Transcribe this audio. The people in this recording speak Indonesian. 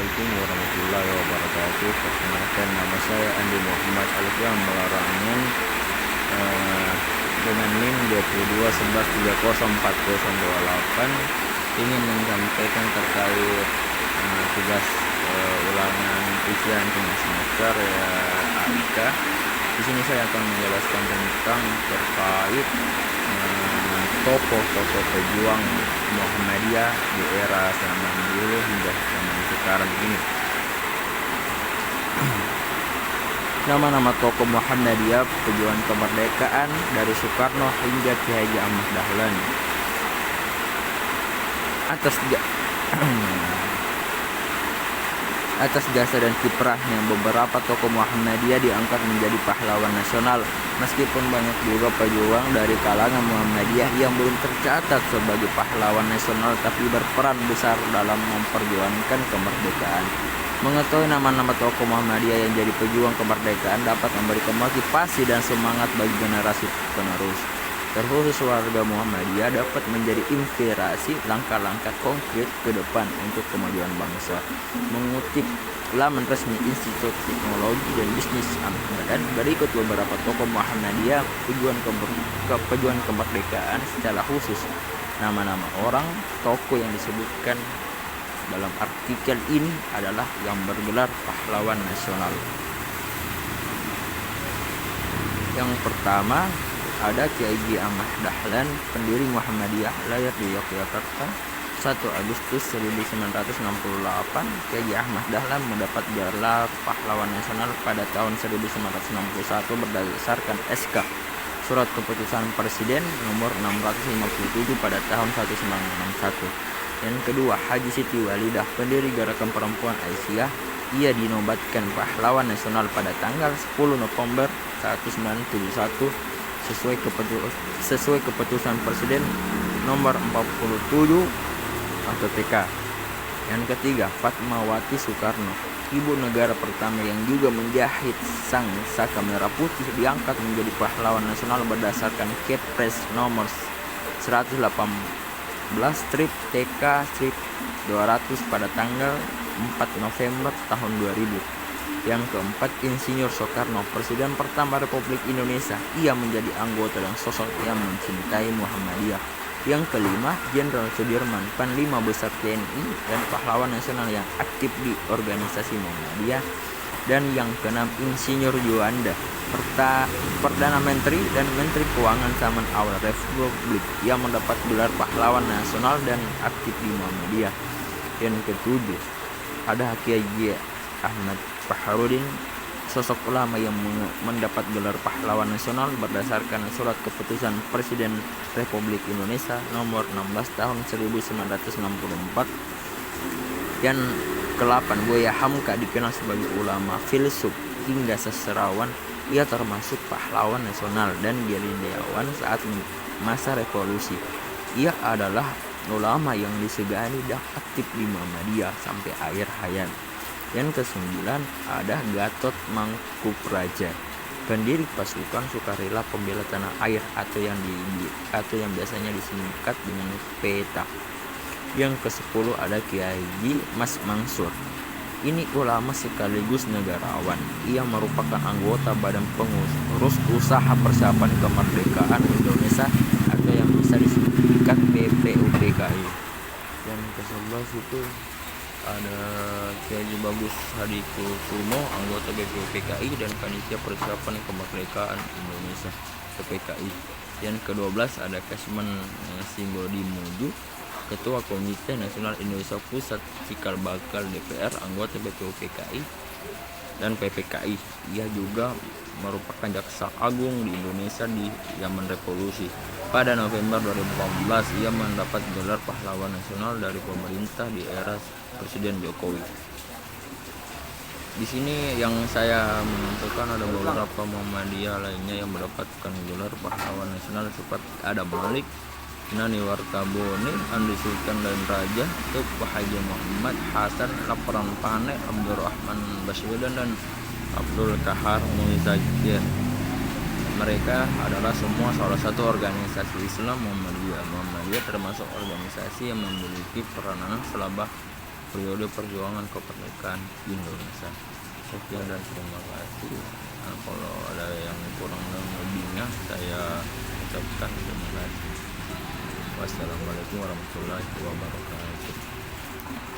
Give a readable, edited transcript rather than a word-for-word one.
Assalamualaikum warahmatullahi wabarakatuh. Perkenalkan, nama saya Andi Muhammad Alfian Melarangin, dengan NIM 2211304028, ingin menyampaikan terkait tugas ulangan ujian tengah semester ya AIK. Di sini saya akan menjelaskan tentang terkait tokoh-tokoh pejuang Muhammadiyah di era zaman dulu hingga zaman sekarang ini. Nama-nama tokoh Muhammadiyah pejuang kemerdekaan dari Soekarno hingga Ki Haji Ahmad Dahlan. Atas jasa dan kiprahnya, beberapa tokoh Muhammadiyah diangkat menjadi pahlawan nasional. Meskipun banyak juga pejuang dari kalangan Muhammadiyah yang belum tercatat sebagai pahlawan nasional, tapi berperan besar dalam memperjuangkan kemerdekaan. Mengetahui nama-nama tokoh Muhammadiyah yang jadi pejuang kemerdekaan dapat memberikan motivasi dan semangat bagi generasi penerus. Terkhusus warga Muhammadiyah dapat menjadi inspirasi langkah-langkah konkret ke depan untuk kemajuan bangsa. Mengutip laman resmi Institut Teknologi dan Bisnis Amsterdam, berikut beberapa tokoh Muhammadiyah pejuang kemerdekaan secara khusus. Nama-nama orang tokoh yang disebutkan dalam artikel ini adalah yang bergelar pahlawan nasional. Yang pertama ada Ki Haji Ahmad Dahlan, pendiri Muhammadiyah, lahir di Yogyakarta 1 Agustus 1968. Ki Haji Ahmad Dahlan mendapat gelar pahlawan nasional pada tahun 1961 berdasarkan SK Surat Keputusan Presiden nomor 657 pada tahun 1961. Yang kedua, Haji Siti Walidah, pendiri Gerakan Perempuan Aisyah. Ia dinobatkan pahlawan nasional pada tanggal 10 November 1971 sesuai keputusan Presiden nomor 47 atau TK. Yang ketiga, Fatmawati Soekarno, ibu negara pertama yang juga menjahit sang saka merah putih, diangkat menjadi pahlawan nasional berdasarkan Kepres nomor 118/TK/200 pada tanggal 4 November tahun 2000. Yang keempat, Insinyur Soekarno, Presiden pertama Republik Indonesia. Ia menjadi anggota dan sosok yang mencintai Muhammadiyah. Yang kelima, Jenderal Sudirman, Panglima Besar TNI dan pahlawan nasional yang aktif di organisasi Muhammadiyah. Dan yang keenam, Insinyur Juanda, Perdana Menteri dan Menteri Keuangan zaman awal Republik. Ia mendapat gelar pahlawan nasional dan aktif di Muhammadiyah. Yang ketujuh, ada Ki Haji Ahmad Baharudin, sosok ulama yang mendapat gelar pahlawan nasional berdasarkan Surat Keputusan Presiden Republik Indonesia nomor 16 tahun 1964. Yang ke-8, Buya Hamka, dikenal sebagai ulama, filsuf hingga sastrawan. Ia termasuk pahlawan nasional dan gerilyawan saat masa revolusi. Ia adalah ulama yang disegani dan aktif di Muhammadiyah sampai akhir hayat. Yang ke-9 ada Gatot Mangkupraja, pendiri pasukan sukarela pembela tanah air atau yang biasanya disingkat dengan PETA. Yang ke-10 ada Ki Haji Mas Mansur. Ini ulama sekaligus negarawan. Ia merupakan anggota Badan Pengurus Usaha Persiapan Kemerdekaan Indonesia atau yang bisa disingkat BPUPKI. Yang ke-11 itu ada Ki Haji Bagus Hadikusumo, anggota BPUPKI dan Panitia Persiapan Kemerdekaan Indonesia (PPKI). Yang ke-12 ada Kasman Simbodimudu, Ketua Komite Nasional Indonesia Pusat Cikal Bakal DPR, anggota BPUPKI dan PPKI. Ia juga merupakan Jaksa Agung di Indonesia di zaman revolusi. Pada November 2014 ia mendapat gelar pahlawan nasional dari pemerintah di era Presiden Jokowi. Di sini yang saya menentukan ada beberapa Muhammadiyah lainnya yang mendapatkan gelar pahlawan nasional seperti ada Malik, Nani Wartabone, Andri Sultan dan Raja, Tukuh Haji Muhammad Hasan, Laparan Pane, Abdurrahman Baswedan dan Abdul Kahar Muzakir. Mereka adalah semua salah satu organisasi Islam Muhammadiyah. Muhammadiyah termasuk organisasi yang memiliki peranan periode perjuangan kemerdekaan Indonesia. Sekian dan terima kasih. Nah, kalau ada yang kurang dan lebihnya saya ucapkan terima kasih. Wassalamualaikum warahmatullahi wabarakatuh.